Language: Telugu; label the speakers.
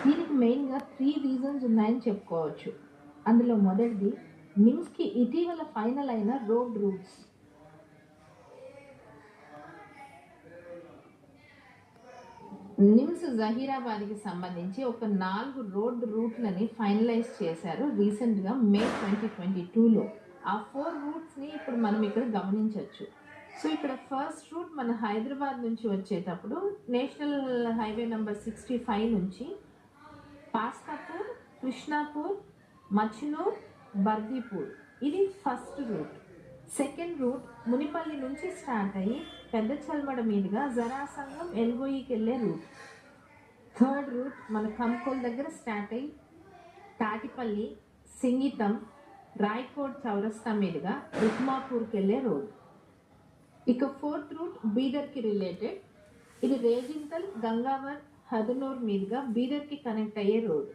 Speaker 1: దీనికి మెయిన్గా 3 రీజన్స్ ఉన్నాయని చెప్పుకోవచ్చు. అందులో మొదటిది నిమ్స్కి ఇటీవల ఫైనల్ అయిన రోడ్ రూట్స్. నిమ్స్ జహీరాబాద్కి సంబంధించి ఒక 4 రోడ్ రూట్లని ఫైనలైజ్ చేశారు రీసెంట్గా మే 2022లో. ఆ 4 రూట్స్ని ఇప్పుడు మనం ఇక్కడ గమనించవచ్చు. సో ఇక్కడ ఫస్ట్ రూట్ మన హైదరాబాద్ నుంచి వచ్చేటప్పుడు నేషనల్ హైవే నెంబర్ 65 నుంచి పాస్కాపూర్, కృష్ణాపూర్, మచ్నూర్, బర్దీపూర్, ఇది first route. Second route Munipalli నుంచి స్టార్ట్ అయ్యి పెద్ద చల్మడ మీదుగా జరాసంగం ఎల్గొయ్యికి వెళ్ళే రూట్. థర్డ్ రూట్ మన కంకోల్ దగ్గర స్టార్ట్ అయ్యి తాటిపల్లి, సింగితం, రాయ్కోట్ చౌరస్తా మీదుగా ఉస్మాపూర్కి వెళ్ళే రోడ్. ఇక ఫోర్త్ రూట్ బీదర్కి రిలేటెడ్. ఇది రేజింతల్, గంగావర్, హదనూర్ మీదుగా బీదర్కి కనెక్ట్ అయ్యే రోడ్.